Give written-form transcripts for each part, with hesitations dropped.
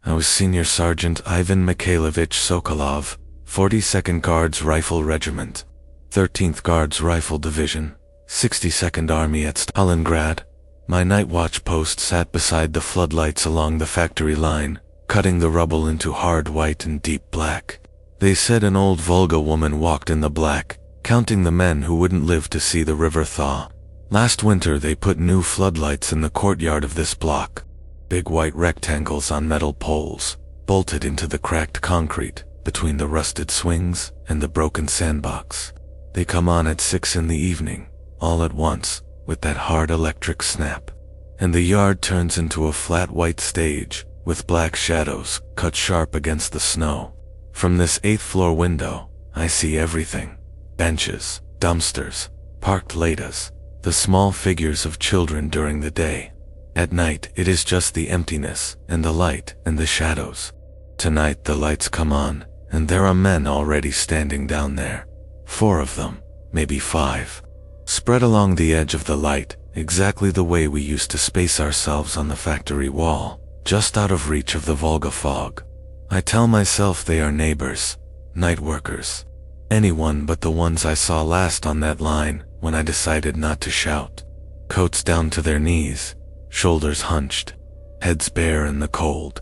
I was Senior Sergeant Ivan Mikhailovich Sokolov, 42nd Guards Rifle Regiment, 13th Guards Rifle Division, 62nd Army at Stalingrad. My night watch post sat beside the floodlights along the factory line, cutting the rubble into hard white and deep black. They said an old Volga woman walked in the black, counting the men who wouldn't live to see the river thaw. Last winter they put new floodlights in the courtyard of this block. Big white rectangles on metal poles, bolted into the cracked concrete between the rusted swings and the broken sandbox. They come on at 6 in the evening, all at once, with that hard electric snap. And the yard turns into a flat white stage, with black shadows cut sharp against the snow. From this 8th floor window, I see everything. Benches, dumpsters, parked ladas, the small figures of children during the day. At night, it is just the emptiness and the light and the shadows. Tonight the lights come on, and there are men already standing down there. 4 of them, maybe 5. Spread along the edge of the light, exactly the way we used to space ourselves on the factory wall, just out of reach of the Volga fog. I tell myself they are neighbors, night workers. Anyone but the ones I saw last on that line when I decided not to shout. Coats down to their knees, shoulders hunched, heads bare in the cold.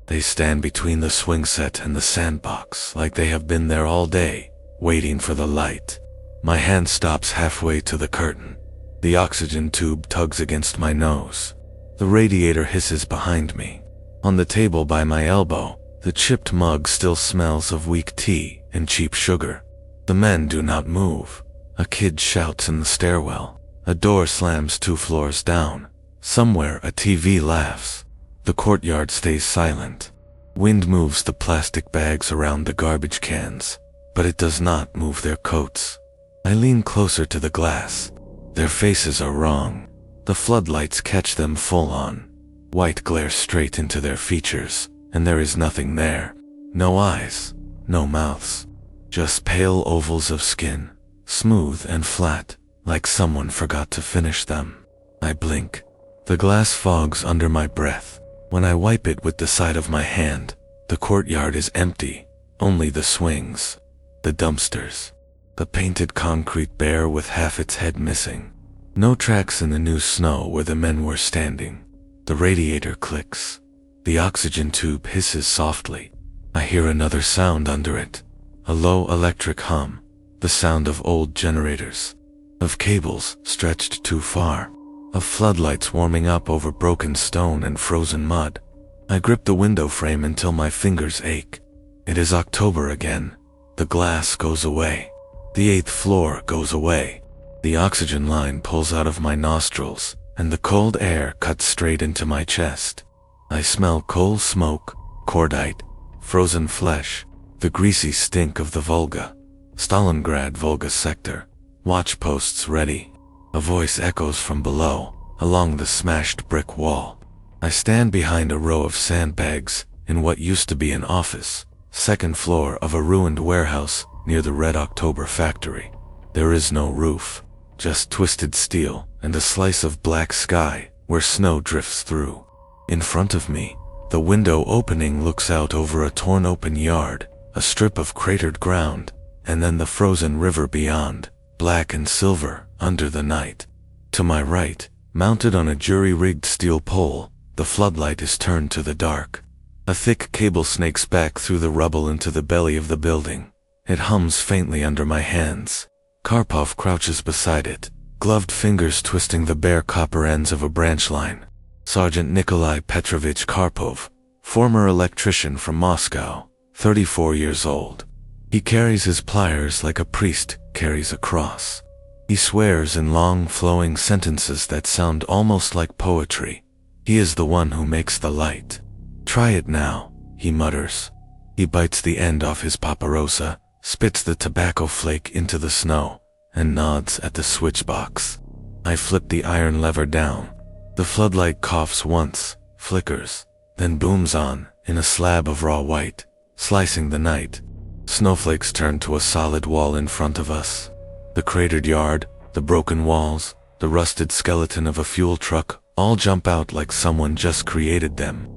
They stand between the swing set and the sandbox like they have been there all day, waiting for the light. My hand stops halfway to the curtain. The oxygen tube tugs against my nose. The radiator hisses behind me. On the table by my elbow, the chipped mug still smells of weak tea and cheap sugar. The men do not move. A kid shouts in the stairwell. A door slams 2 floors down. Somewhere a TV laughs. The courtyard stays silent. Wind moves the plastic bags around the garbage cans, but it does not move their coats. I lean closer to the glass. Their faces are wrong. The floodlights catch them full on. White glares straight into their features, and there is nothing there. No eyes, no mouths. Just pale ovals of skin, smooth and flat, like someone forgot to finish them. I blink. The glass fogs under my breath. When I wipe it with the side of my hand, the courtyard is empty. Only the swings, the dumpsters, the painted concrete bare with half its head missing. No tracks in the new snow where the men were standing. The radiator clicks. The oxygen tube hisses softly. I hear another sound under it. A low electric hum, the sound of old generators, of cables stretched too far, of floodlights warming up over broken stone and frozen mud. I grip the window frame until my fingers ache. It is October again. The glass goes away. The 8th floor goes away. The oxygen line pulls out of my nostrils, and the cold air cuts straight into my chest. I smell coal smoke, cordite, frozen flesh, the greasy stink of the Volga. Stalingrad Volga sector. Watch posts ready. A voice echoes from below, along the smashed brick wall. I stand behind a row of sandbags, in what used to be an office, 2nd floor of a ruined warehouse near the Red October factory. There is no roof, just twisted steel and a slice of black sky where snow drifts through. In front of me, the window opening looks out over a torn open yard, a strip of cratered ground, and then the frozen river beyond, black and silver under the night. To my right, mounted on a jury-rigged steel pole, the floodlight is turned to the dark. A thick cable snakes back through the rubble into the belly of the building. It hums faintly under my hands. Karpov crouches beside it, gloved fingers twisting the bare copper ends of a branch line. Sergeant Nikolai Petrovich Karpov, former electrician from Moscow, 34 years old. He carries his pliers like a priest carries a cross. He swears in long flowing sentences that sound almost like poetry. He is the one who makes the light. "Try it now," he mutters. He bites the end off his paparosa, spits the tobacco flake into the snow, and nods at the switch box. I flip the iron lever down. The floodlight coughs once, flickers, then booms on in a slab of raw white, slicing the night. Snowflakes turn to a solid wall in front of us. The cratered yard, the broken walls, the rusted skeleton of a fuel truck all jump out like someone just created them.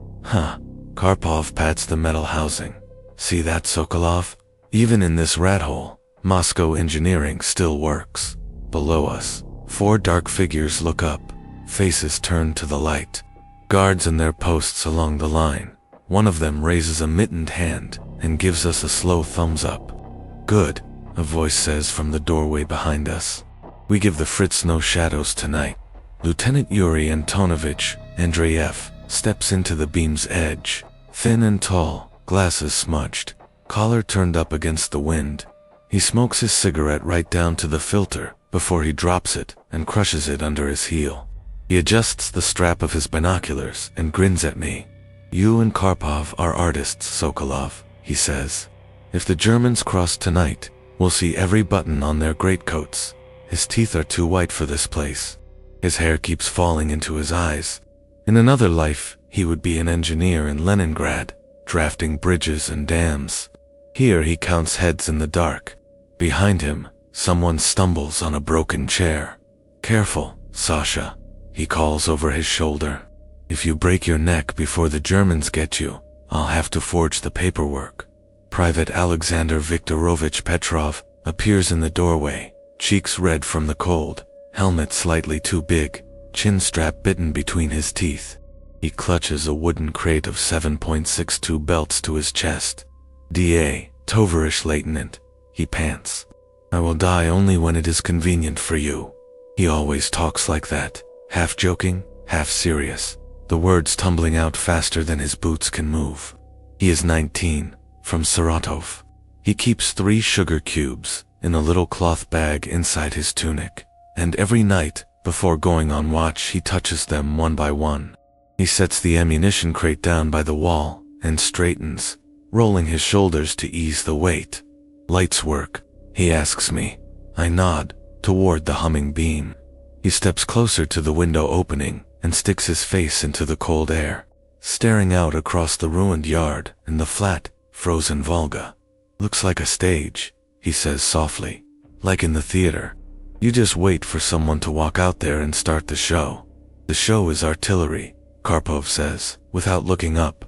Karpov pats the metal housing. See that, Sokolov? Even in this rat hole, Moscow engineering still works. Below us, 4 dark figures look up, faces turned to the light. Guards in their posts along the line. One of them raises a mittened hand and gives us a slow thumbs up. Good, a voice says from the doorway behind us. We give the Fritz no shadows tonight. Lieutenant Yuri Antonovich Andreev steps into the beam's edge, thin and tall, glasses smudged, collar turned up against the wind. He smokes his cigarette right down to the filter before he drops it and crushes it under his heel. He adjusts the strap of his binoculars and grins at me. You and Karpov are artists, Sokolov, he says. If the Germans cross tonight, we'll see every button on their greatcoats. His teeth are too white for this place. His hair keeps falling into his eyes. In another life, he would be an engineer in Leningrad, drafting bridges and dams. Here he counts heads in the dark. Behind him, someone stumbles on a broken chair. Careful, Sasha, he calls over his shoulder. If you break your neck before the Germans get you, I'll have to forge the paperwork. Private Alexander Viktorovich Petrov appears in the doorway, cheeks red from the cold, helmet slightly too big, chin strap bitten between his teeth. He clutches a wooden crate of 7.62 belts to his chest. D.A. Tovarish Lieutenant, he pants. I will die only when it is convenient for you. He always talks like that, half joking, half serious, the words tumbling out faster than his boots can move. He is 19, from Saratov. He keeps 3 sugar cubes in a little cloth bag inside his tunic, and every night, before going on watch, he touches them one by one. He sets the ammunition crate down by the wall and straightens, rolling his shoulders to ease the weight. Lights work, he asks me. I nod, toward the humming beam. He steps closer to the window opening and sticks his face into the cold air, staring out across the ruined yard and the flat, frozen Volga. Looks like a stage, he says softly, like in the theater. You just wait for someone to walk out there and start the show. The show is artillery, Karpov says, without looking up.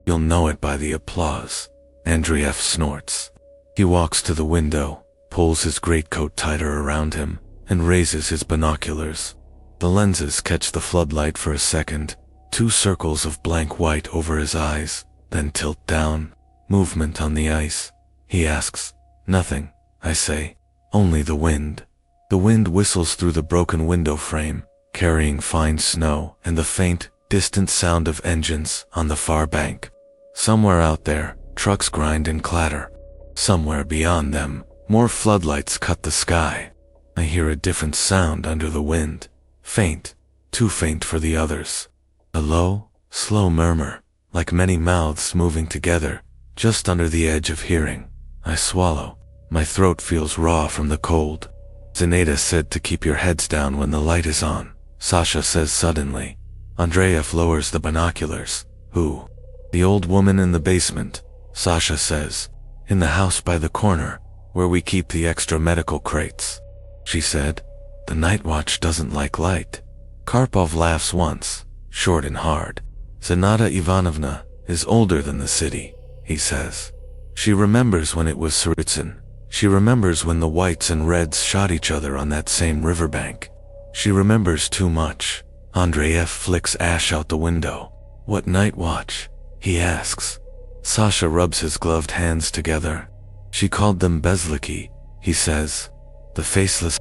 You'll know it by the applause. Andreev snorts. He walks to the window, pulls his greatcoat tighter around him, and raises his binoculars. The lenses catch the floodlight for a second, 2 circles of blank white over his eyes, then tilt down. Movement on the ice. He asks. Nothing, I say. Only the wind. The wind whistles through the broken window frame, carrying fine snow and the faint, distant sound of engines on the far bank. Somewhere out there, trucks grind and clatter. Somewhere beyond them, more floodlights cut the sky. I hear a different sound under the wind. Faint, too faint for the others. A low, slow murmur, like many mouths moving together, just under the edge of hearing. I swallow. My throat feels raw from the cold. Zeneda said to keep your heads down when the light is on, Sasha says suddenly. Andreev lowers the binoculars. Who? The old woman in the basement, Sasha says. In the house by the corner, where we keep the extra medical crates. She said, the night watch doesn't like light. Karpov laughs once, short and hard. Zenata Ivanovna is older than the city, he says. She remembers when it was Tsaritsyn. She remembers when the whites and reds shot each other on that same riverbank. She remembers too much. Andreev flicks ash out the window. What night watch? He asks. Sasha rubs his gloved hands together. She called them bezlikie, he says. The faceless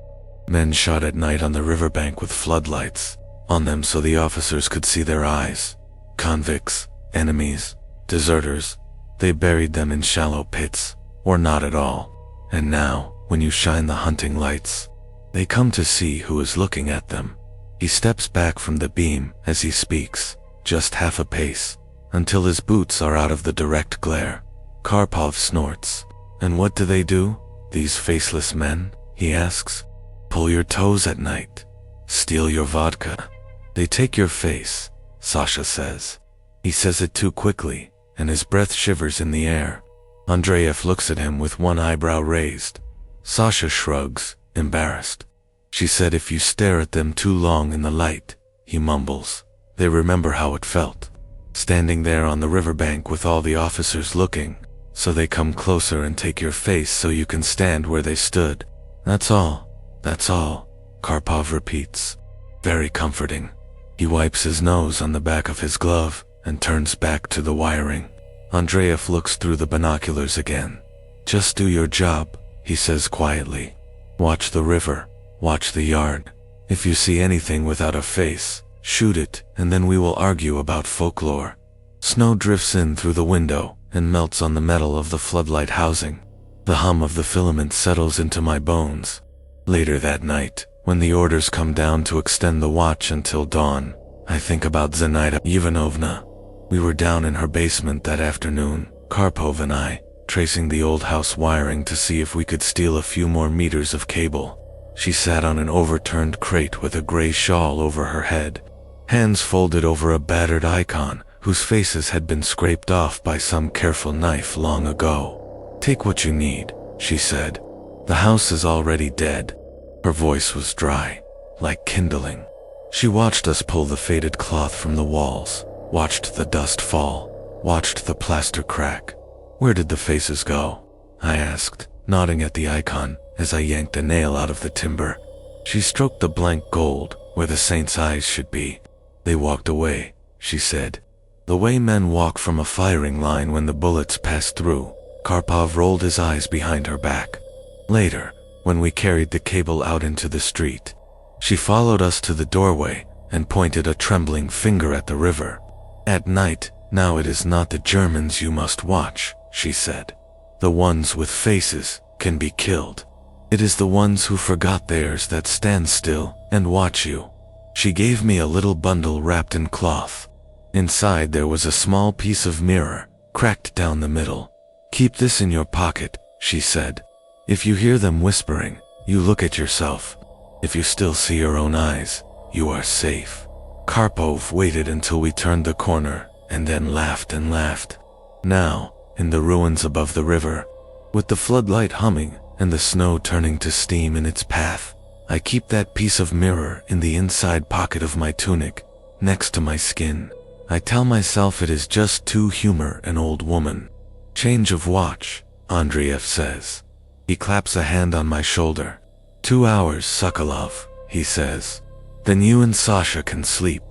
men shot at night on the riverbank with floodlights on them so the officers could see their eyes. Convicts, enemies, deserters. They buried them in shallow pits, or not at all. And now, when you shine the hunting lights, they come to see who is looking at them. He steps back from the beam as he speaks, just half a pace, until his boots are out of the direct glare. Karpov snorts. And what do? These faceless men? He asks. Pull your toes at night. Steal your vodka. They take your face, Sasha says. He says it too quickly, and his breath shivers in the air. Andreev looks at him with one eyebrow raised. Sasha shrugs, embarrassed. She said if you stare at them too long in the light, he mumbles, they remember how it felt. standing there on the riverbank with all the officers looking, so they come closer and take your face so you can stand where they stood. That's all, Karpov repeats. Very comforting. He wipes his nose on the back of his glove and turns back to the wiring. Andreev looks through the binoculars again. Just do your job, he says quietly. Watch the river, watch the yard. If you see anything without a face, shoot it, and then we will argue about folklore. Snow drifts in through the window and melts on the metal of the floodlight housing. The hum of the filament settles into my bones. Later that night, when the orders come down to extend the watch until dawn, I think about Zenaida Ivanovna. We were down in her basement that afternoon, Karpov and I, tracing the old house wiring to see if we could steal a few more meters of cable. She sat on an overturned crate with a gray shawl over her head, hands folded over a battered icon whose faces had been scraped off by some careful knife long ago. Take what you need, she said. The house is already dead. Her voice was dry, like kindling. She watched us pull the faded cloth from the walls, watched the dust fall, watched the plaster crack. Where did the faces go? I asked, nodding at the icon as I yanked a nail out of the timber. She stroked the blank gold where the saint's eyes should be. They walked away, she said. The way men walk from a firing line when the bullets pass through. Karpov rolled his eyes behind her back. Later, when we carried the cable out into the street, she followed us to the doorway and pointed a trembling finger at the river. At night, now it is not the Germans you must watch, she said. The ones with faces can be killed. It is the ones who forgot theirs that stand still and watch you. She gave me a little bundle wrapped in cloth. Inside there was a small piece of mirror, cracked down the middle. Keep this in your pocket, she said. If you hear them whispering, you look at yourself. If you still see your own eyes, you are safe. Karpov waited until we turned the corner and then laughed and laughed. Now, in the ruins above the river, with the floodlight humming and the snow turning to steam in its path, I keep that piece of mirror in the inside pocket of my tunic, next to my skin. I tell myself it is just to humor an old woman. Change of watch, Andreev says. He claps a hand on my shoulder. 2 hours, Sokolov, he says. Then you and Sasha can sleep.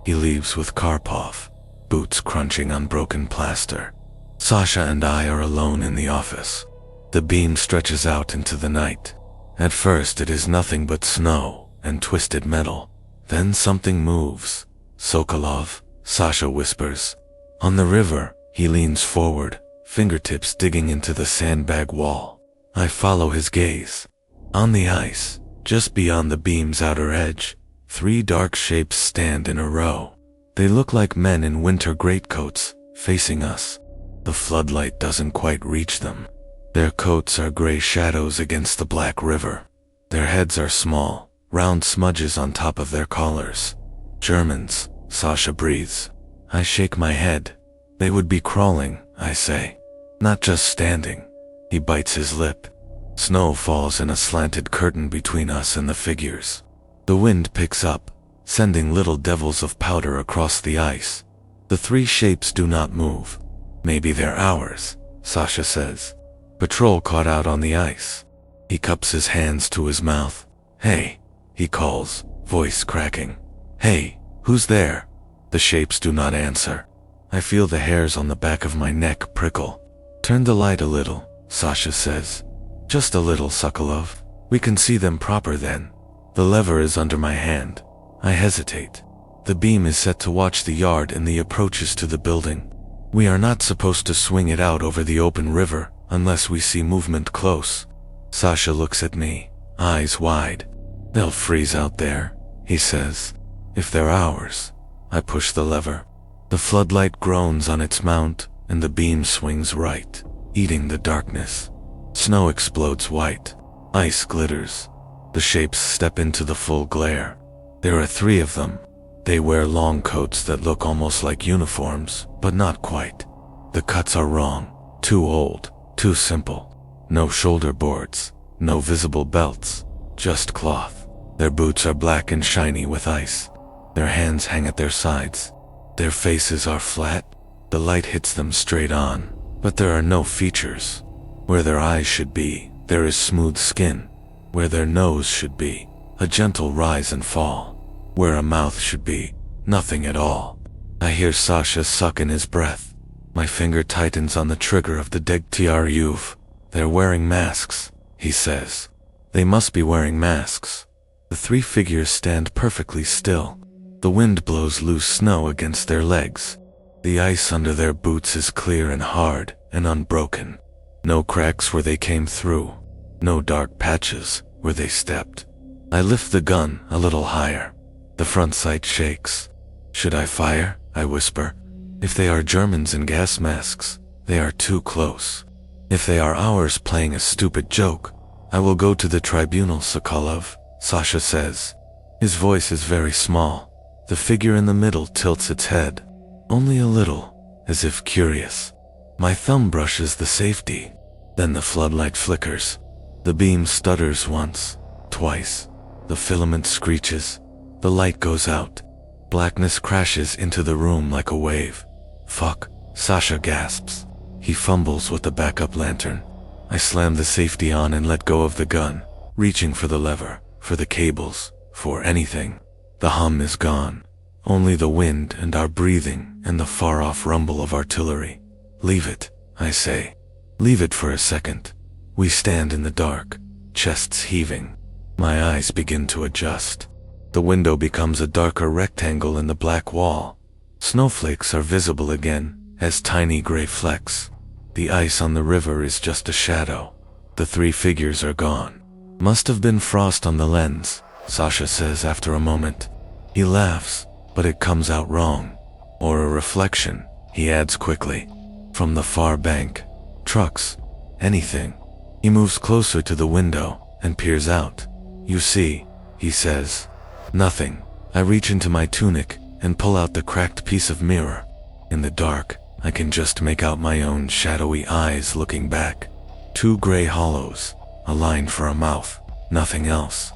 He leaves with Karpov, boots crunching on broken plaster. Sasha and I are alone in the office. The beam stretches out into the night. At first it is nothing but snow and twisted metal. Then something moves. Sokolov, Sasha whispers. On the river, he leans forward, fingertips digging into the sandbag wall. I follow his gaze. On the ice, just beyond the beam's outer edge, 3 dark shapes stand in a row. They look like men in winter greatcoats, facing us. The floodlight doesn't quite reach them. Their coats are gray shadows against the black river. Their heads are small, round smudges on top of their collars. Germans, Sasha breathes. I shake my head. They would be crawling, I say. Not just standing. He bites his lip. Snow falls in a slanted curtain between us and the figures. The wind picks up, sending little devils of powder across the ice. The 3 shapes do not move. Maybe they're ours, Sasha says. Patrol caught out on the ice. He cups his hands to his mouth. Hey, he calls, voice cracking. Hey, who's there? The shapes do not answer. I feel the hairs on the back of my neck prickle. Turn the light a little, Sasha says. Just a little, Sokolov. We can see them proper then. The lever is under my hand. I hesitate. The beam is set to watch the yard and the approaches to the building. We are not supposed to swing it out over the open river unless we see movement close. Sasha looks at me, eyes wide. They'll freeze out there, he says. If they're ours. I push the lever. The floodlight groans on its mount and the beam swings right, eating the darkness. Snow explodes white. Ice glitters. The shapes step into the full glare. There are 3 of them. They wear long coats that look almost like uniforms, but not quite. The cuts are wrong, too old, too simple. No shoulder boards, no visible belts, just cloth. Their boots are black and shiny with ice. Their hands hang at their sides. Their faces are flat. The light hits them straight on, but there are no features. Where their eyes should be, there is smooth skin. Where their nose should be, a gentle rise and fall. Where a mouth should be, nothing at all. I hear Sasha suck in his breath. My finger tightens on the trigger of the WWII. They're wearing masks, he says. They must be wearing masks. The three figures stand perfectly still. The wind blows loose snow against their legs. The ice under their boots is clear and hard and unbroken. No cracks where they came through. No dark patches where they stepped. I lift the gun a little higher. The front sight shakes. Should I fire? I whisper. If they are Germans in gas masks, they are too close. If they are ours playing a stupid joke, I will go to the tribunal, Sokolov, Sasha says. His voice is very small. The figure in the middle tilts its head. Only a little, as if curious. My thumb brushes the safety. Then the floodlight flickers. The beam stutters once, twice. The filament screeches. The light goes out. Blackness crashes into the room like a wave. Fuck, Sasha gasps. He fumbles with the backup lantern. I slam the safety on and let go of the gun, reaching for the lever, for the cables, for anything. The hum is gone. Only the wind and our breathing and the far-off rumble of artillery. Leave it, I say. Leave it for a second. We stand in the dark, chests heaving. My eyes begin to adjust. The window becomes a darker rectangle in the black wall. Snowflakes are visible again, as tiny gray flecks. The ice on the river is just a shadow. The three figures are gone. Must have been frost on the lens, Sasha says after a moment. He laughs, but it comes out wrong. Or a reflection, he adds quickly. From the far bank. Trucks. Anything. He moves closer to the window and peers out. You see, he says. Nothing. I reach into my tunic and pull out the cracked piece of mirror. In the dark, I can just make out my own shadowy eyes looking back. Two gray hollows, a line for a mouth, nothing else.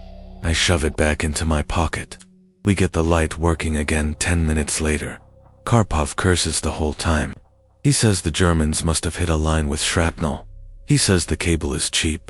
I shove it back into my pocket. We get the light working again 10 minutes later. Karpov curses the whole time. He says the Germans must have hit a line with shrapnel. He says the cable is cheap.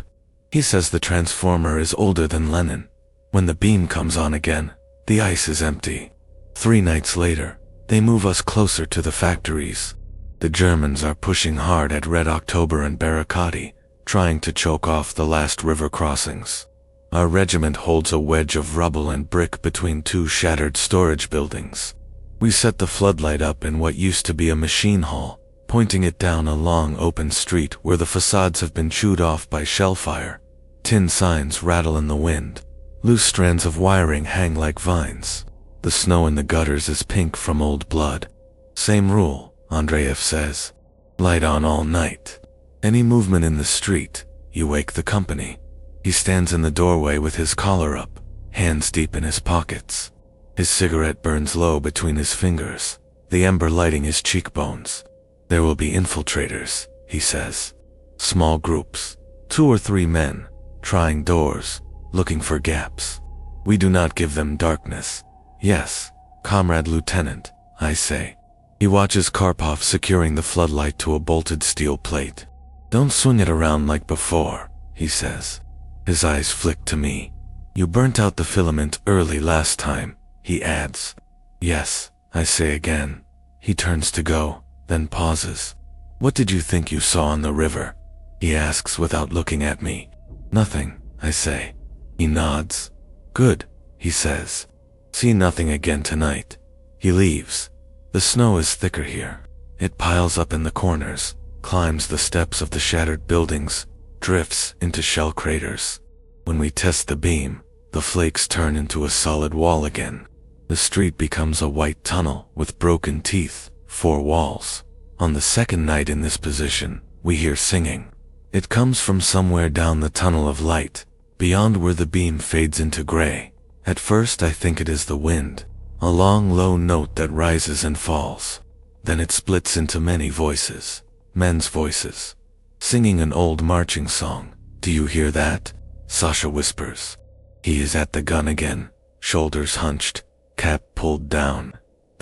He says the transformer is older than Lenin. When the beam comes on again, the ice is empty. 3 nights later, they move us closer to the factories. The Germans are pushing hard at Red October and Barricade, trying to choke off the last river crossings. Our regiment holds a wedge of rubble and brick between 2 shattered storage buildings. We set the floodlight up in what used to be a machine hall, pointing it down a long open street where the facades have been chewed off by shellfire. Tin signs rattle in the wind. Loose strands of wiring hang like vines. The snow in the gutters is pink from old blood. Same rule, Andreev says. Light on all night. Any movement in the street, you wake the company. He stands in the doorway with his collar up, hands deep in his pockets. His cigarette burns low between his fingers, the ember lighting his cheekbones. There will be infiltrators, he says. Small groups, 2 or 3 men, trying doors, looking for gaps. We do not give them darkness. Yes, Comrade Lieutenant, I say. He watches Karpov securing the floodlight to a bolted steel plate. Don't swing it around like before, he says. His eyes flick to me. You burnt out the filament early last time, he adds. Yes, I say again. He turns to go, then pauses. What did you think you saw on the river? He asks without looking at me. Nothing, I say. He nods. Good, he says. See nothing again tonight. He leaves. The snow is thicker here. It piles up in the corners, climbs the steps of the shattered buildings, drifts into shell craters. When we test the beam, the flakes turn into a solid wall again. The street becomes a white tunnel with broken teeth, 4 walls. On the second night in this position, we hear singing. It comes from somewhere down the tunnel of light, beyond where the beam fades into gray. At first I think it is the wind, a long low note that rises and falls. Then it splits into many voices, men's voices, singing an old marching song. Do you hear that? Sasha whispers. He is at the gun again, shoulders hunched, cap pulled down.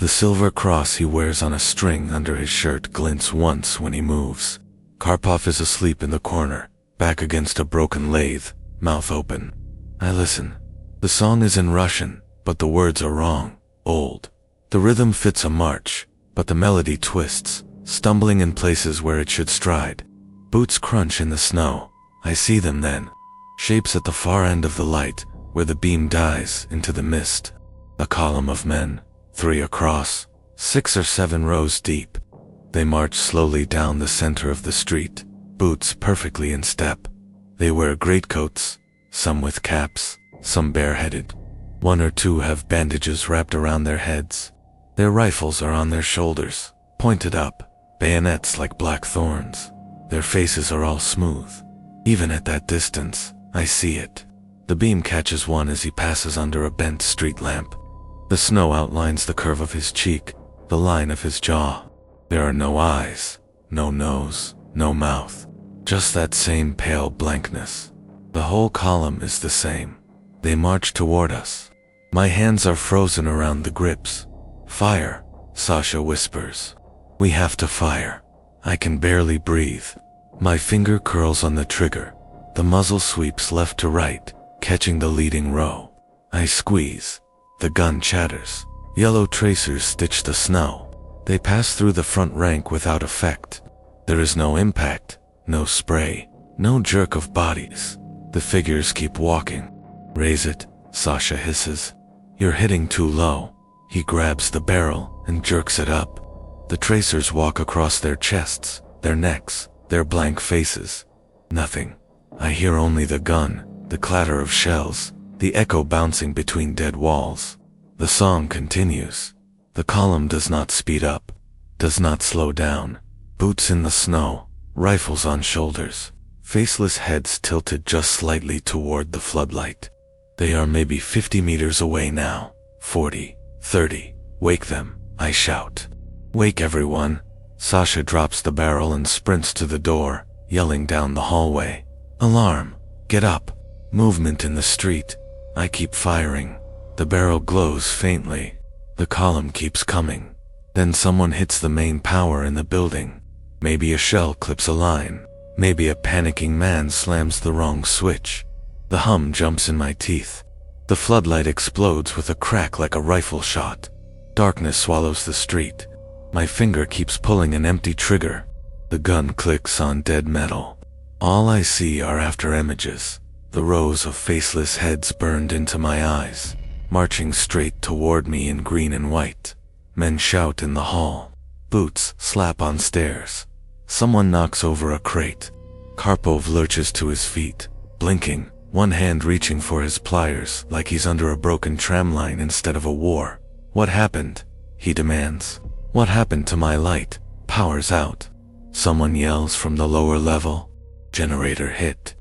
The silver cross he wears on a string under his shirt glints once when he moves. Karpov is asleep in the corner, back against a broken lathe, mouth open. I listen. The song is in Russian, but the words are wrong, old. The rhythm fits a march, but the melody twists, stumbling in places where it should stride. Boots crunch in the snow. I see them then. Shapes at the far end of the light, where the beam dies into the mist. A column of men, 3 across, 6 or 7 rows deep. They march slowly down the center of the street, boots perfectly in step. They wear greatcoats, some with caps, some bareheaded. 1 or 2 have bandages wrapped around their heads. Their rifles are on their shoulders, pointed up, bayonets like black thorns. Their faces are all smooth. Even at that distance, I see it. The beam catches one as he passes under a bent street lamp. The snow outlines the curve of his cheek, the line of his jaw. There are no eyes, no nose, no mouth. Just that same pale blankness. The whole column is the same. They march toward us. My hands are frozen around the grips. Fire, Sasha whispers. We have to fire. I can barely breathe. My finger curls on the trigger. The muzzle sweeps left to right, catching the leading row. I squeeze. The gun chatters. Yellow tracers stitch the snow. They pass through the front rank without effect. There is no impact, no spray, no jerk of bodies. The figures keep walking. Raise it, Sasha hisses. You're hitting too low. He grabs the barrel and jerks it up. The tracers walk across their chests, their necks, their blank faces. Nothing. I hear only the gun, the clatter of shells, the echo bouncing between dead walls. The song continues. The column does not speed up, does not slow down. Boots in the snow, rifles on shoulders, faceless heads tilted just slightly toward the floodlight. They are maybe 50 meters away now, 40, 30. Wake them, I shout. Wake everyone. Sasha drops the barrel and sprints to the door, yelling down the hallway. Alarm! Get up! Movement in the street. I keep firing. The barrel glows faintly. The column keeps coming. Then someone hits the main power in the building. Maybe a shell clips a line. Maybe a panicking man slams the wrong switch. The hum jumps in my teeth. The floodlight explodes with a crack like a rifle shot. Darkness swallows the street. My finger keeps pulling an empty trigger. The gun clicks on dead metal. All I see are after images. The rows of faceless heads burned into my eyes, marching straight toward me in green and white. Men shout in the hall. Boots slap on stairs. Someone knocks over a crate. Karpov lurches to his feet, blinking, one hand reaching for his pliers like he's under a broken tram line instead of a war. What happened? He demands. What happened to my light? Power's out. Someone yells from the lower level. Generator hit.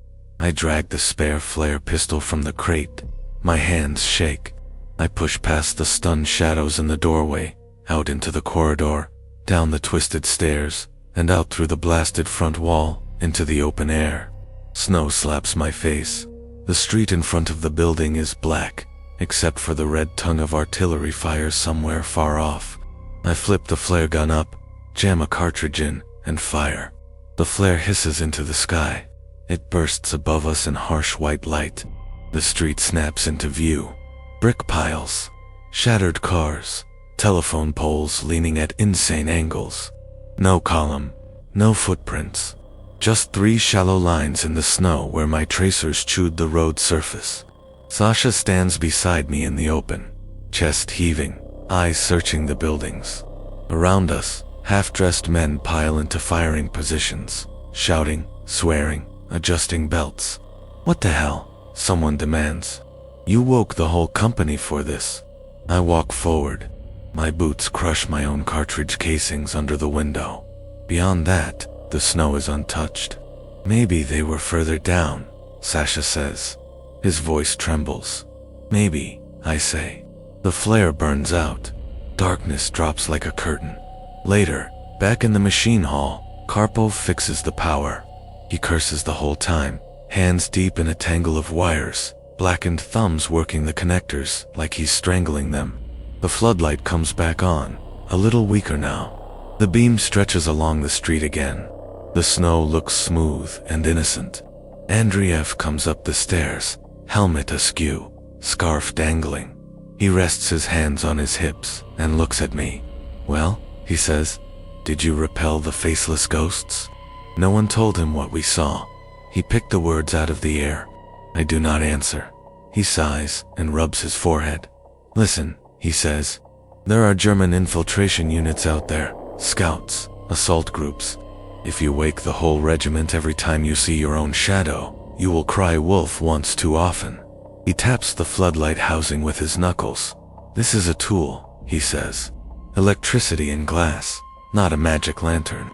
I drag the spare flare pistol from the crate. My hands shake. I push past the stunned shadows in the doorway, out into the corridor, down the twisted stairs, and out through the blasted front wall, into the open air. Snow slaps my face. The street in front of the building is black, except for the red tongue of artillery fire somewhere far off. I flip the flare gun up, jam a cartridge in, and fire. The flare hisses into the sky. It bursts above us in harsh white light. The street snaps into view. Brick piles, shattered cars, telephone poles leaning at insane angles. No column, no footprints. Just 3 shallow lines in the snow where my tracers chewed the road surface. Sasha stands beside me in the open, chest heaving, eyes searching the buildings. Around us, half-dressed men pile into firing positions, shouting, swearing, adjusting belts. What the hell? Someone demands. You woke the whole company for this. I walk forward. My boots crush my own cartridge casings under the window. Beyond that, the snow is untouched. Maybe they were further down, Sasha says. His voice trembles. Maybe, I say. The flare burns out. Darkness drops like a curtain. Later, back in the machine hall, Karpov fixes the power. He curses the whole time, hands deep in a tangle of wires, blackened thumbs working the connectors like he's strangling them. The floodlight comes back on, a little weaker now. The beam stretches along the street again. The snow looks smooth and innocent. Andreev comes up the stairs, helmet askew, scarf dangling. He rests his hands on his hips and looks at me. "Well," he says, "did you repel the faceless ghosts?" No one told him what we saw. He picked the words out of the air. I do not answer. He sighs and rubs his forehead. "Listen," he says, "there are German infiltration units out there, scouts, assault groups. If you wake the whole regiment every time you see your own shadow, you will cry wolf once too often." He taps the floodlight housing with his knuckles. "This is a tool," he says. "Electricity and glass, not a magic lantern.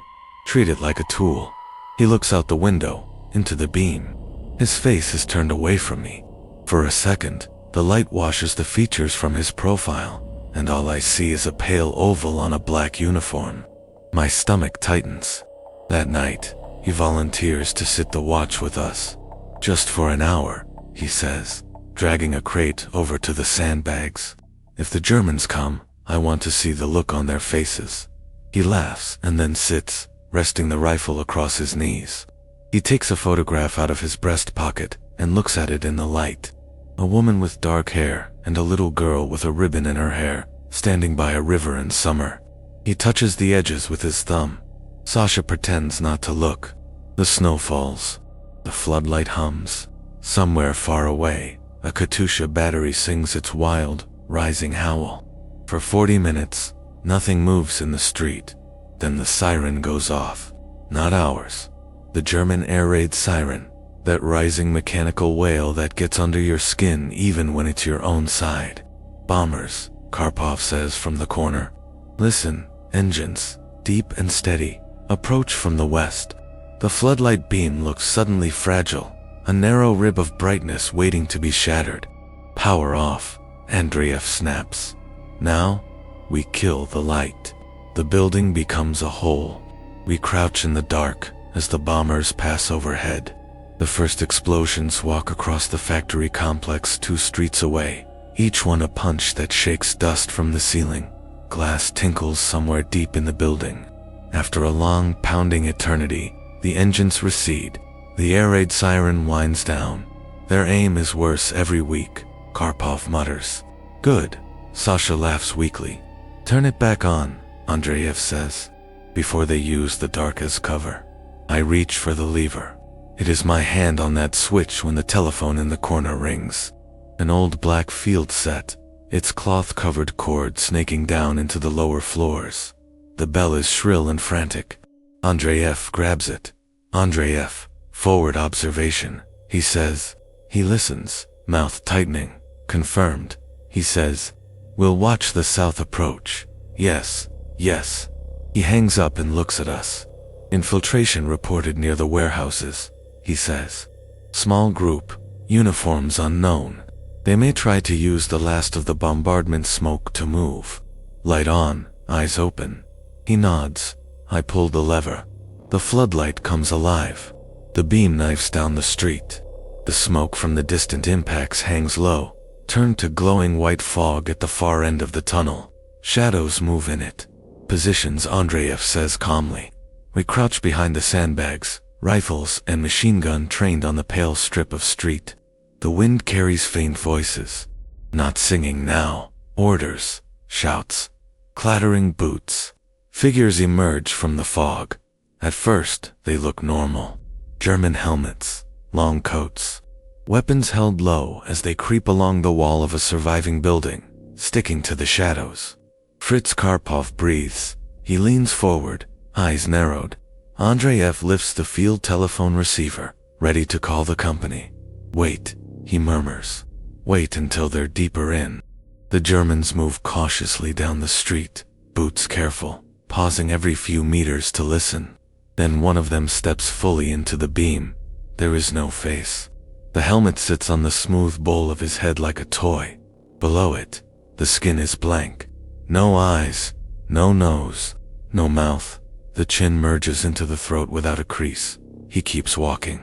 Treat it like a tool." He looks out the window, into the beam. His face is turned away from me. For a second, the light washes the features from his profile, and all I see is a pale oval on a black uniform. My stomach tightens. That night, he volunteers to sit the watch with us. "Just for an hour," he says, dragging a crate over to the sandbags. "If the Germans come, I want to see the look on their faces." He laughs and then sits, resting the rifle across his knees. He takes a photograph out of his breast pocket and looks at it in the light. A woman with dark hair and a little girl with a ribbon in her hair, standing by a river in summer. He touches the edges with his thumb. Sasha pretends not to look. The snow falls. The floodlight hums. Somewhere far away, a Katusha battery sings its wild, rising howl. For 40 minutes, nothing moves in the street. Then the siren goes off. Not ours. The German air raid siren. That rising mechanical wail that gets under your skin even when it's your own side. "Bombers," Karpov says from the corner. "Listen, engines, deep and steady, approach from the west." The floodlight beam looks suddenly fragile, a narrow rib of brightness waiting to be shattered. "Power off," Andreev snaps. Now, we kill the light. The building becomes a hole. We crouch in the dark as the bombers pass overhead. The first explosions walk across the factory complex 2 streets away, each one a punch that shakes dust from the ceiling. Glass tinkles somewhere deep in the building. After a long, pounding eternity, the engines recede. The air raid siren winds down. "Their aim is worse every week," Karpov mutters. "Good," Sasha laughs weakly. "Turn it back on," Andreev says, "before they use the dark as cover." I reach for the lever. It is my hand on that switch when the telephone in the corner rings. An old black field set, its cloth-covered cord snaking down into the lower floors. The bell is shrill and frantic. Andreev grabs it. "Andreev, forward observation," he says. He listens, mouth tightening. "Confirmed," he says. "We'll watch the south approach." "Yes, yes." He hangs up and looks at us. "Infiltration reported near the warehouses," he says. "Small group, uniforms unknown. They may try to use the last of the bombardment smoke to move. Light on, eyes open." He nods. I pull the lever. The floodlight comes alive. The beam knifes down the street. The smoke from the distant impacts hangs low, turned to glowing white fog at the far end of the tunnel. Shadows move in it. "Positions," Andreev says calmly. We crouch behind the sandbags, rifles and machine gun trained on the pale strip of street. The wind carries faint voices. Not singing now. Orders, shouts, clattering boots. Figures emerge from the fog. At first, they look normal. German helmets, long coats. Weapons held low as they creep along the wall of a surviving building, sticking to the shadows. Fritz Karpov breathes. He leans forward, eyes narrowed. Andreev lifts the field telephone receiver, ready to call the company. "Wait," he murmurs. "Wait until they're deeper in." The Germans move cautiously down the street, boots careful, pausing every few meters to listen. Then one of them steps fully into the beam. There is no face. The helmet sits on the smooth bowl of his head like a toy. Below it, the skin is blank. No eyes, no nose, no mouth. The chin merges into the throat without a crease. He keeps walking.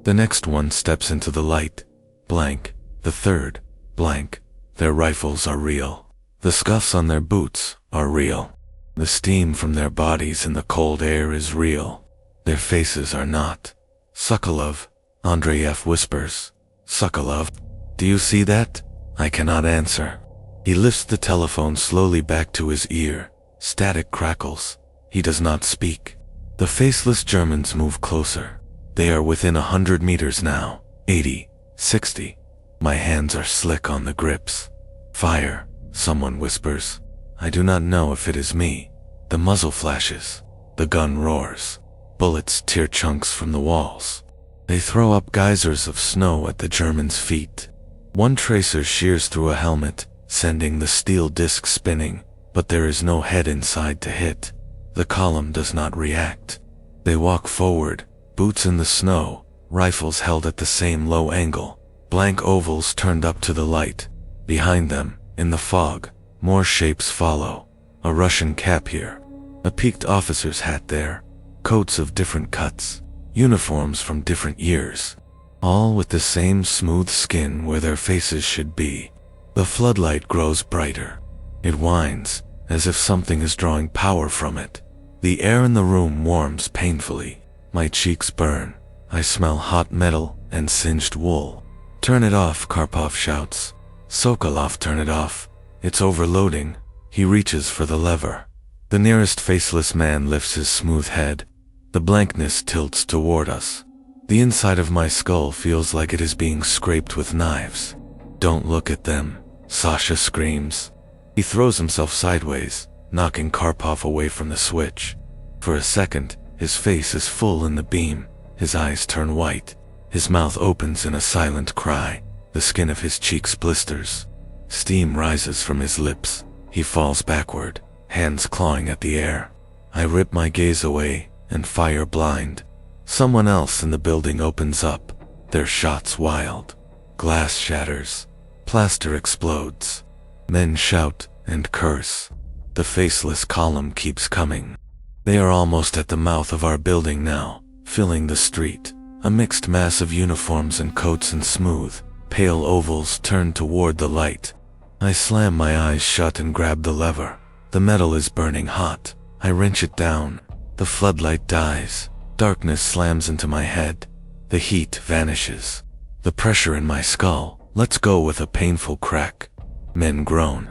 The next one steps into the light. Blank. The third. Blank. Their rifles are real. The scuffs on their boots are real. The steam from their bodies in the cold air is real. Their faces are not. Sokolov, Andreev whispers. Sokolov, do you see that? I cannot answer. He lifts the telephone slowly back to his ear. Static crackles. He does not speak. The faceless Germans move closer. They are within 100 meters now. 80, 60. My hands are slick on the grips. Fire, someone whispers. I do not know if it is me. The muzzle flashes. The gun roars. Bullets tear chunks from the walls. They throw up geysers of snow at the Germans' feet. One tracer shears through a helmet, sending the steel disc spinning, but there is no head inside to hit. The column does not react. They walk forward, boots in the snow, rifles held at the same low angle, blank ovals turned up to the light. Behind them, in the fog, more shapes follow. A Russian cap here. A peaked officer's hat there. Coats of different cuts. Uniforms from different years. All with the same smooth skin where their faces should be. The floodlight grows brighter. It whines, as if something is drawing power from it. The air in the room warms painfully. My cheeks burn. I smell hot metal and singed wool. Turn it off, Karpov shouts. Sokolov, turn it off. It's overloading. He reaches for the lever. The nearest faceless man lifts his smooth head. The blankness tilts toward us. The inside of my skull feels like it is being scraped with knives. Don't look at them, Sasha screams. He throws himself sideways, knocking Karpov away from the switch. For a second, his face is full in the beam. His eyes turn white. His mouth opens in a silent cry. The skin of his cheeks blisters. Steam rises from his lips. He falls backward, hands clawing at the air. I rip my gaze away and fire blind. Someone else in the building opens up, their shots wild. Glass shatters. Plaster explodes. Men shout and curse. The faceless column keeps coming. They are almost at the mouth of our building now, filling the street. A mixed mass of uniforms and coats and smooth, pale ovals turned toward the light. I slam my eyes shut and grab the lever. The metal is burning hot. I wrench it down. The floodlight dies. Darkness slams into my head. The heat vanishes. The pressure in my skull lets go with a painful crack. Men groan.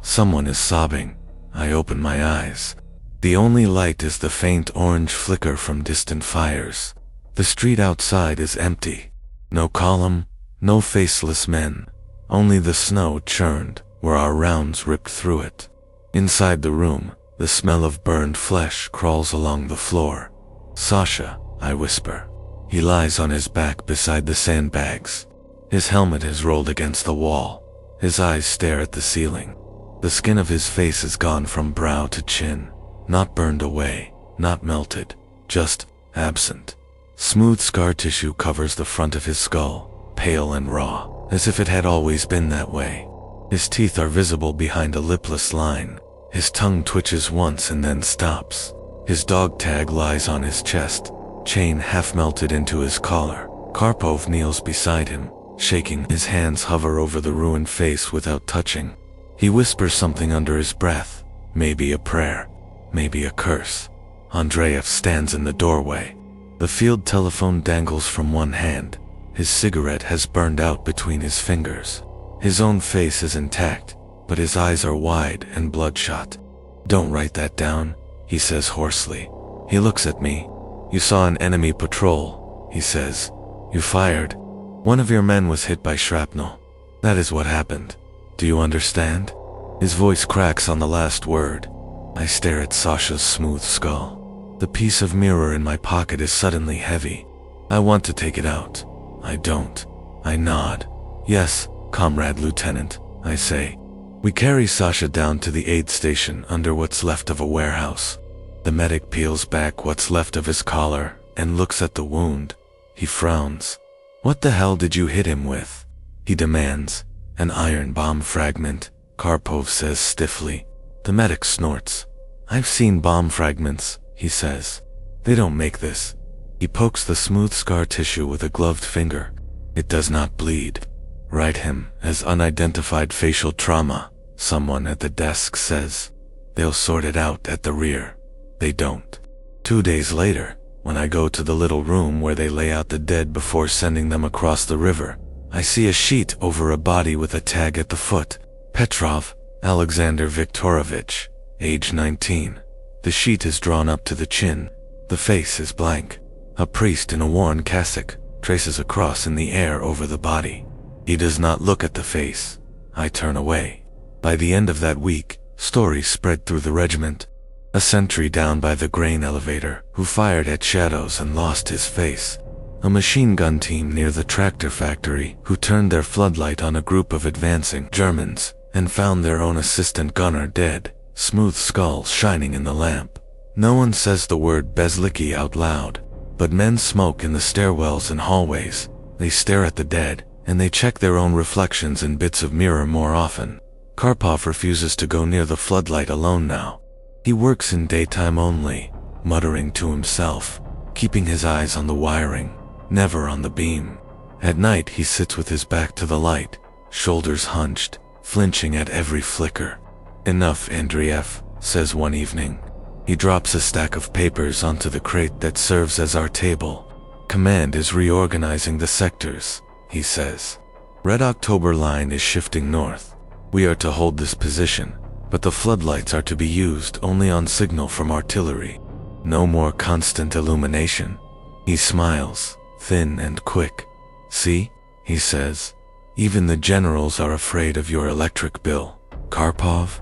Someone is sobbing. I open my eyes. The only light is the faint orange flicker from distant fires. The street outside is empty. No column, no faceless men. Only the snow churned where our rounds ripped through it. Inside the room, the smell of burned flesh crawls along the floor. Sasha, I whisper. He lies on his back beside the sandbags. His helmet is rolled against the wall. His eyes stare at the ceiling. The skin of his face is gone from brow to chin. Not burned away, not melted, just absent. Smooth scar tissue covers the front of his skull, pale and raw, as if it had always been that way. His teeth are visible behind a lipless line. His tongue twitches once and then stops. His dog tag lies on his chest, chain half melted into his collar. Karpov kneels beside him, shaking. His hands hover over the ruined face without touching. He whispers something under his breath, maybe a prayer, maybe a curse. Andreev stands in the doorway. The field telephone dangles from one hand. His cigarette has burned out between his fingers. His own face is intact, but his eyes are wide and bloodshot. Don't write that down, he says hoarsely. He looks at me. You saw an enemy patrol, he says. You fired. One of your men was hit by shrapnel. That is what happened. Do you understand? His voice cracks on the last word. I stare at Sasha's smooth skull. The piece of mirror in my pocket is suddenly heavy. I want to take it out. I don't. I nod. Yes, Comrade Lieutenant, I say. We carry Sasha down to the aid station under what's left of a warehouse. The medic peels back what's left of his collar and looks at the wound. He frowns. What the hell did you hit him with? He demands. An iron bomb fragment, Karpov says stiffly. The medic snorts. I've seen bomb fragments, he says. They don't make this. He pokes the smooth scar tissue with a gloved finger. It does not bleed. Write him as unidentified facial trauma. Someone at the desk says, "They'll sort it out at the rear." They don't. 2 days later, when I go to the little room where they lay out the dead before sending them across the river, I see a sheet over a body with a tag at the foot. Petrov, Alexander Viktorovich, age 19. The sheet is drawn up to the chin. The face is blank. A priest in a worn cassock traces a cross in the air over the body. He does not look at the face. I turn away. By the end of that week, stories spread through the regiment. A sentry down by the grain elevator who fired at shadows and lost his face. A machine gun team near the tractor factory who turned their floodlight on a group of advancing Germans and found their own assistant gunner dead, smooth skulls shining in the lamp. No one says the word bezlikie out loud, but men smoke in the stairwells and hallways. They stare at the dead, and they check their own reflections in bits of mirror more often. Karpov refuses to go near the floodlight alone now. He works in daytime only, muttering to himself, keeping his eyes on the wiring, never on the beam. At night he sits with his back to the light, shoulders hunched, flinching at every flicker. "Enough, Andreev," says one evening. He drops a stack of papers onto the crate that serves as our table. "Command is reorganizing the sectors," he says. "Red October line is shifting north. We are to hold this position, but the floodlights are to be used only on signal from artillery. No more constant illumination." He smiles, thin and quick. "See," he says, "even the generals are afraid of your electric bill." Karpov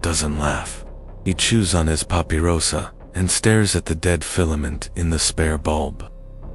doesn't laugh. He chews on his papyrosa and stares at the dead filament in the spare bulb.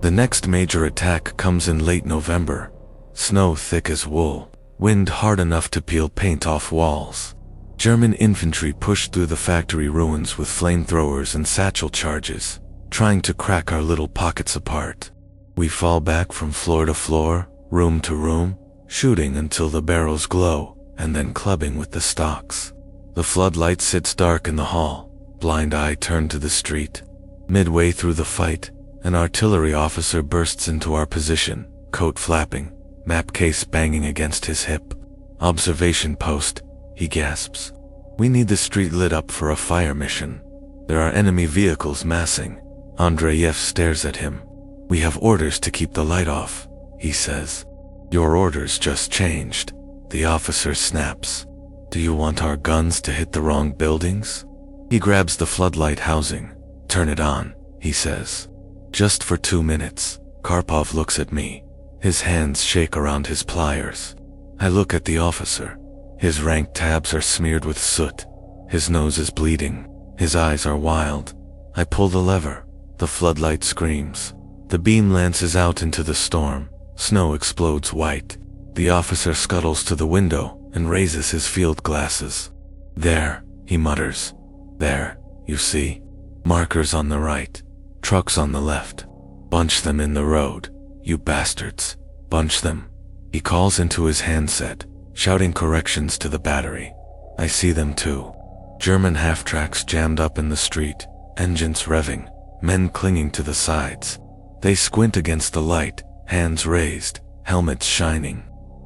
The next major attack comes in late November. Snow thick as wool, wind hard enough to peel paint off walls. German infantry pushed through the factory ruins with flamethrowers and satchel charges, trying to crack our little pockets apart. We fall back from floor to floor, room to room, shooting until the barrels glow, and then clubbing with the stocks. The floodlight sits dark in the hall, blind eye turned to the street. Midway through the fight, an artillery officer bursts into our position, coat flapping, map case banging against his hip. "Observation post," he gasps. "We need the street lit up for a fire mission. There are enemy vehicles massing." Andreev stares at him. "We have orders to keep the light off," he says. "Your orders just changed," the officer snaps. "Do you want our guns to hit the wrong buildings?" He grabs the floodlight housing. "Turn it on," he says. Just for 2 minutes, Karpov looks at me. His hands shake around his pliers. I look at the officer. His rank tabs are smeared with soot. His nose is bleeding. His eyes are wild. I pull the lever. The floodlight screams. The beam lances out into the storm. Snow explodes white. The officer scuttles to the window and raises his field glasses. "There," he mutters. "There, you see? Markers on the right. Trucks on the left. Bunch them in the road, you bastards. Bunch them." He calls into his handset, shouting corrections to the battery. I see them too. German half-tracks jammed up in the street, engines revving, men clinging to the sides. They squint against the light, hands raised, helmets shining.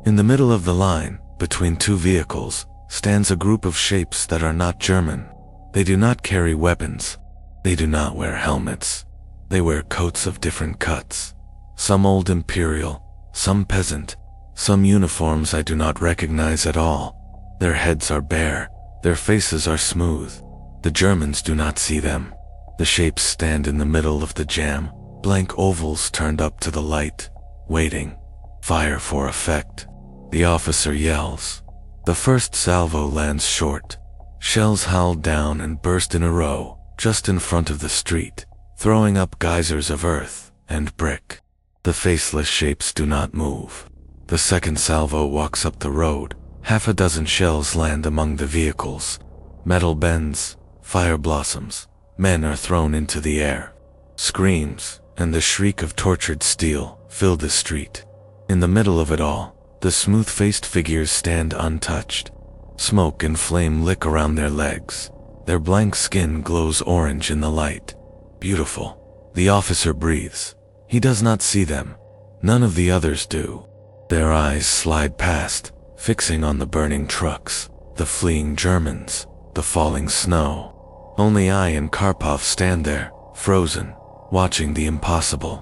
In the middle of the line, between two vehicles, stands a group of shapes that are not German. They do not carry weapons. They do not wear helmets. They wear coats of different cuts. Some old imperial, some peasant, some uniforms I do not recognize at all. Their heads are bare, their faces are smooth. The Germans do not see them. The shapes stand in the middle of the jam, blank ovals turned up to the light, waiting. Fire for effect. The officer yells. The first salvo lands short. Shells howl down and burst in a row, just in front of the street, throwing up geysers of earth and brick. The faceless shapes do not move. The second salvo walks up the road. Half a dozen shells land among the vehicles. Metal bends, fire blossoms. Men are thrown into the air. Screams and the shriek of tortured steel fill the street. In the middle of it all, the smooth-faced figures stand untouched. Smoke and flame lick around their legs. Their blank skin glows orange in the light. Beautiful. The officer breathes. He does not see them. None of the others do. Their eyes slide past, fixing on the burning trucks, the fleeing Germans, the falling snow. Only I and Karpov stand there, frozen, watching the impossible.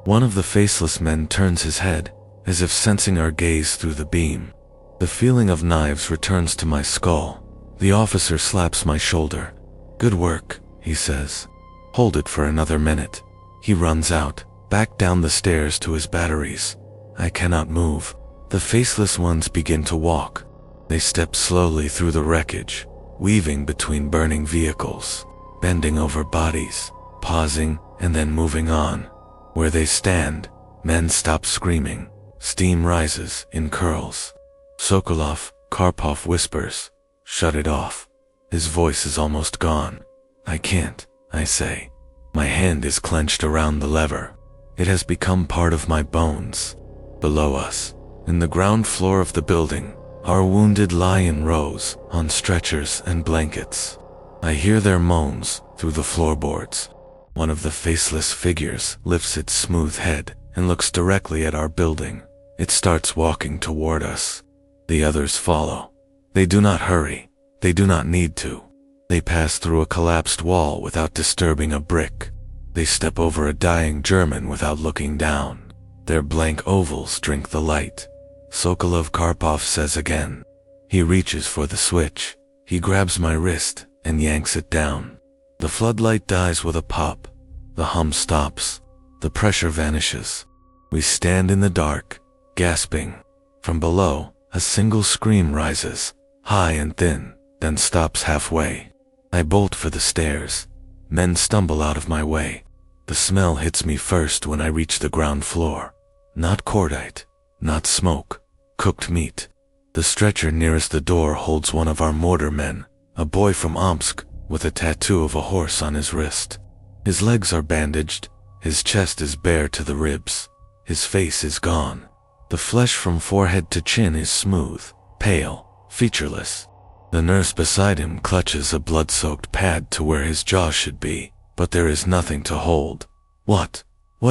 One of the faceless men turns his head, as if sensing our gaze through the beam. The feeling of knives returns to my skull. The officer slaps my shoulder. "Good work," he says. "Hold it for another minute." He runs out, back down the stairs to his batteries. I cannot move. The faceless ones begin to walk. They step slowly through the wreckage, weaving between burning vehicles, bending over bodies, pausing and then moving on. Where they stand, men stop screaming. Steam rises in curls. Sokolov, Karpov whispers, "Shut it off." His voice is almost gone. "I can't," I say. My hand is clenched around the lever. It has become part of my bones. Below us, in the ground floor of the building, our wounded lie in rows on stretchers and blankets. I hear their moans through the floorboards. One of the faceless figures lifts its smooth head and looks directly at our building. It starts walking toward us. The others follow. They do not hurry. They do not need to. They pass through a collapsed wall without disturbing a brick. They step over a dying German without looking down. Their blank ovals drink the light. Sokolov, Karpov says again. He reaches for the switch. He grabs my wrist and yanks it down. The floodlight dies with a pop. The hum stops. The pressure vanishes. We stand in the dark, gasping. From below, a single scream rises, high and thin, then stops halfway. I bolt for the stairs. Men stumble out of my way. The smell hits me first when I reach the ground floor. Not cordite, not smoke, cooked meat. The stretcher nearest the door holds one of our mortar men, a boy from Omsk, with a tattoo of a horse on his wrist. His legs are bandaged, his chest is bare to the ribs, his face is gone. The flesh from forehead to chin is smooth, pale, featureless. The nurse beside him clutches a blood-soaked pad to where his jaw should be, but there is nothing to hold. What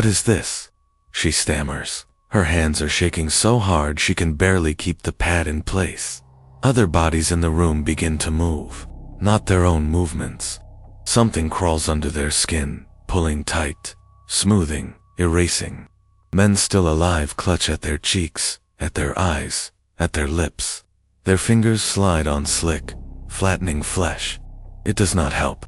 is this?" she stammers. Her hands are shaking so hard she can barely keep the pad in place. Other bodies in the room begin to move, not their own movements. Something crawls under their skin, pulling tight, smoothing, erasing. Men still alive clutch at their cheeks, at their eyes, at their lips. Their fingers slide on slick, flattening flesh. It does not help.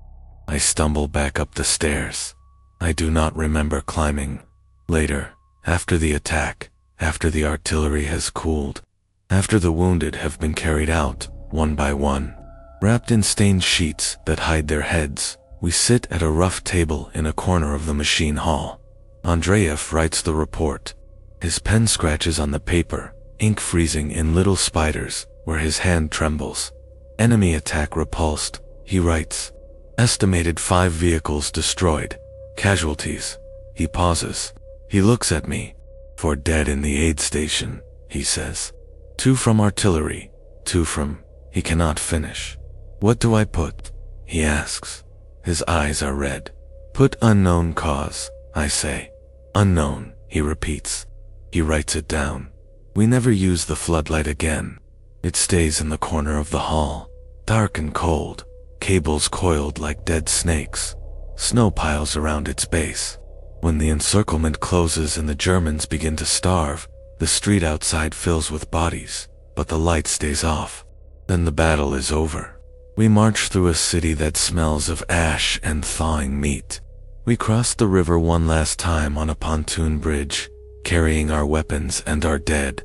I stumble back up the stairs. I do not remember climbing. Later, after the attack, after the artillery has cooled, after the wounded have been carried out, one by one, wrapped in stained sheets that hide their heads, we sit at a rough table in a corner of the machine hall. Andreev writes the report. His pen scratches on the paper, ink freezing in little spiders where his hand trembles. "Enemy attack repulsed," he writes. "Estimated 5 vehicles destroyed. Casualties." He pauses. He looks at me. "4 dead in the aid station," he says. 2 from artillery, 2 from..." He cannot finish. "What do I put?" he asks. His eyes are red. "Put unknown cause," I say. "Unknown," he repeats. He writes it down. We never use the floodlight again. It stays in the corner of the hall, dark and cold, cables coiled like dead snakes, snow piles around its base. When the encirclement closes and the Germans begin to starve, the street outside fills with bodies, but the light stays off. Then the battle is over. We march through a city that smells of ash and thawing meat. We cross the river one last time on a pontoon bridge, carrying our weapons and our dead.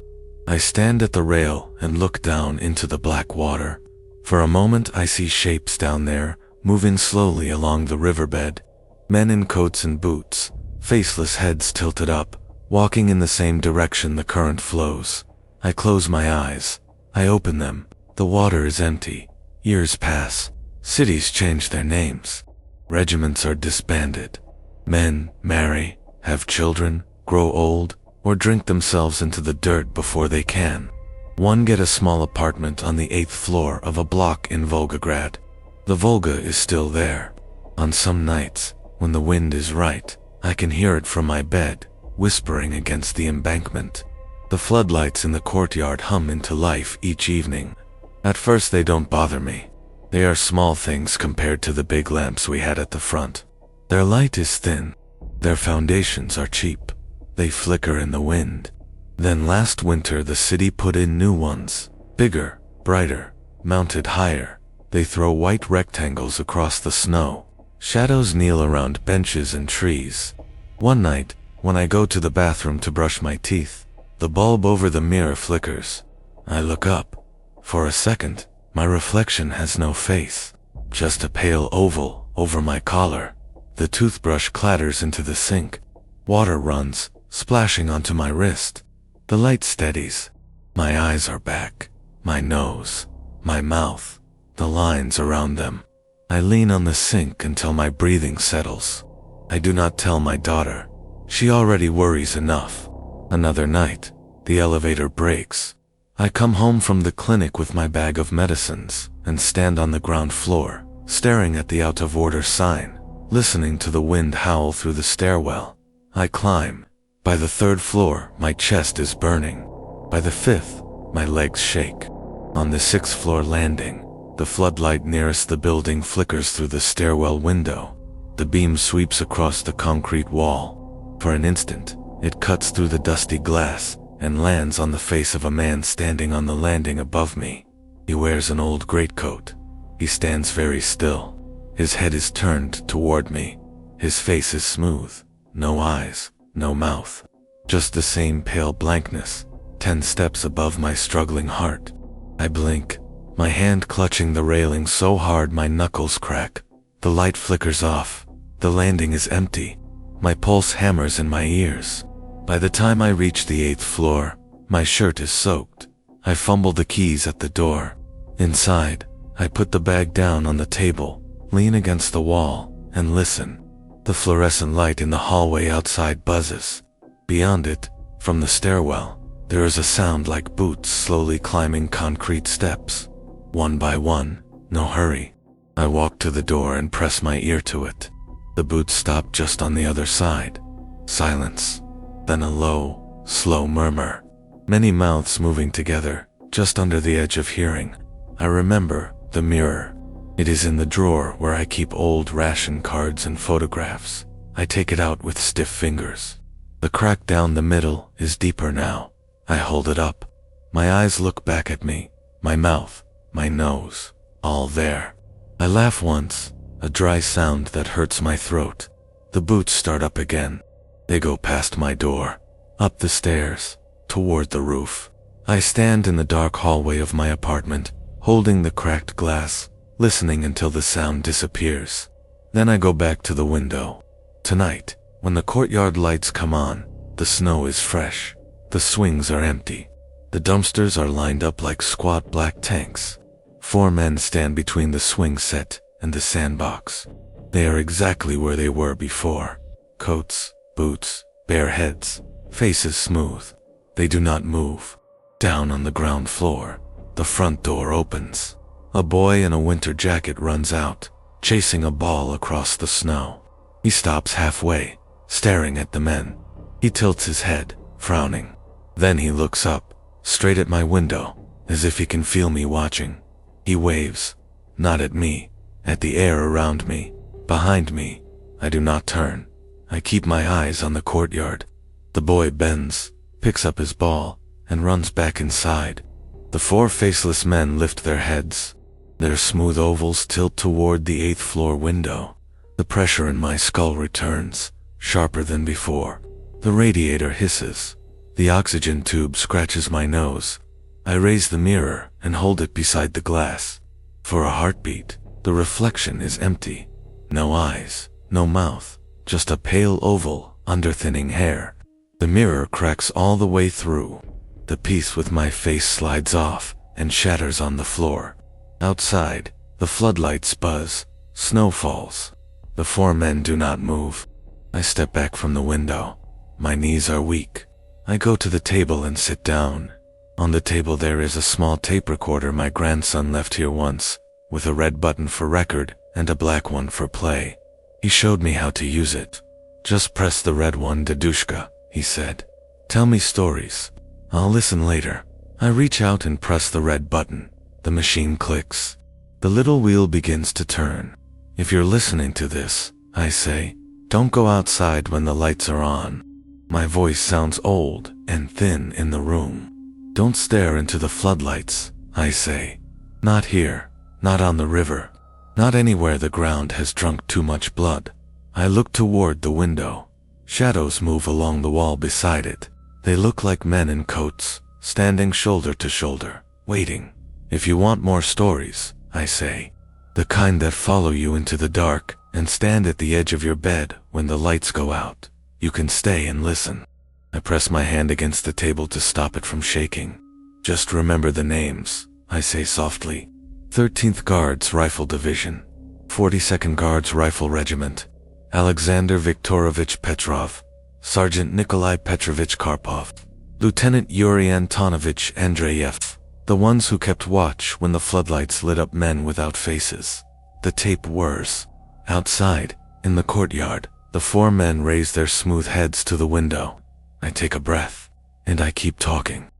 I stand at the rail and look down into the black water. For a moment I see shapes down there, moving slowly along the riverbed. Men in coats and boots, faceless heads tilted up, walking in the same direction the current flows. I close my eyes. I open them. The water is empty. Years pass. Cities change their names. Regiments are disbanded. Men marry, have children, grow old, or drink themselves into the dirt before they can. One get a small apartment on the 8th floor of a block in Volgograd. The Volga is still there. On some nights, when the wind is right, I can hear it from my bed, whispering against the embankment. The floodlights in the courtyard hum into life each evening. At first they don't bother me. They are small things compared to the big lamps we had at the front. Their light is thin. Their foundations are cheap. They flicker in the wind. Then last winter the city put in new ones. Bigger, brighter, mounted higher. They throw white rectangles across the snow. Shadows kneel around benches and trees. One night, when I go to the bathroom to brush my teeth, the bulb over the mirror flickers. I look up. For a second, my reflection has no face, just a pale oval over my collar. The toothbrush clatters into the sink. Water runs, splashing onto my wrist. The light steadies. My eyes are back. My nose, my mouth, the lines around them. I lean on the sink until my breathing settles. I do not tell my daughter. She already worries enough. Another night, the elevator breaks. I come home from the clinic with my bag of medicines and stand on the ground floor, staring at the out of order sign, listening to the wind howl through the stairwell. I climb. By the 3rd floor, my chest is burning. By the 5th, my legs shake. On the 6th floor landing, the floodlight nearest the building flickers through the stairwell window. The beam sweeps across the concrete wall. For an instant, it cuts through the dusty glass and lands on the face of a man standing on the landing above me. He wears an old greatcoat. He stands very still. His head is turned toward me. His face is smooth. No eyes, no mouth. Just the same pale blankness, 10 steps above my struggling heart. I blink, my hand clutching the railing so hard my knuckles crack. The light flickers off. The landing is empty. My pulse hammers in my ears. By the time I reach the 8th floor, my shirt is soaked. I fumble the keys at the door. Inside, I put the bag down on the table, lean against the wall, and listen. The fluorescent light in the hallway outside buzzes. Beyond it, from the stairwell, there is a sound like boots slowly climbing concrete steps. One by one, no hurry. I walk to the door and press my ear to it. The boots stop just on the other side. Silence. Then a low, slow murmur. Many mouths moving together, just under the edge of hearing. I remember the mirror. It is in the drawer where I keep old ration cards and photographs. I take it out with stiff fingers. The crack down the middle is deeper now. I hold it up. My eyes look back at me. My mouth, my nose, all there. I laugh once, a dry sound that hurts my throat. The boots start up again. They go past my door, up the stairs, toward the roof. I stand in the dark hallway of my apartment, holding the cracked glass, listening until the sound disappears. Then I go back to the window. Tonight, when the courtyard lights come on, the snow is fresh. The swings are empty. The dumpsters are lined up like squat black tanks. 4 men stand between the swing set and the sandbox. They are exactly where they were before. Coats, boots, bare heads, faces smooth. They do not move. Down on the ground floor, the front door opens. A boy in a winter jacket runs out, chasing a ball across the snow. He stops halfway, staring at the men. He tilts his head, frowning. Then he looks up, straight at my window, as if he can feel me watching. He waves, not at me, at the air around me, behind me. I do not turn. I keep my eyes on the courtyard. The boy bends, picks up his ball, and runs back inside. The 4 faceless men lift their heads. Their smooth ovals tilt toward the 8th floor window. The pressure in my skull returns, sharper than before. The radiator hisses. The oxygen tube scratches my nose. I raise the mirror and hold it beside the glass. For a heartbeat, the reflection is empty. No eyes, no mouth, just a pale oval under thinning hair. The mirror cracks all the way through. The piece with my face slides off and shatters on the floor. Outside, the floodlights buzz. Snow falls. The 4 men do not move. I step back from the window. My knees are weak. I go to the table and sit down. On the table there is a small tape recorder my grandson left here once, with a red button for record and a black one for play. He showed me how to use it. Just press the red one, Dadushka, he said. Tell me stories. I'll listen later. I reach out and press the red button. The machine clicks. The little wheel begins to turn. If you're listening to this, I say, don't go outside when the lights are on. My voice sounds old and thin in the room. Don't stare into the floodlights, I say. Not here, not on the river, not anywhere the ground has drunk too much blood. I look toward the window. Shadows move along the wall beside it. They look like men in coats, standing shoulder to shoulder, waiting. If you want more stories, I say, the kind that follow you into the dark and stand at the edge of your bed when the lights go out, you can stay and listen. I press my hand against the table to stop it from shaking. Just remember the names, I say softly. 13th Guards Rifle Division, 42nd Guards Rifle Regiment, Alexander Viktorovich Petrov, Sergeant Nikolai Petrovich Karpov, Lieutenant Yuri Antonovich Andreyev, the ones who kept watch when the floodlights lit up men without faces. The tape whirs. Outside, in the courtyard, the 4 men raise their smooth heads to the window. I take a breath, and I keep talking.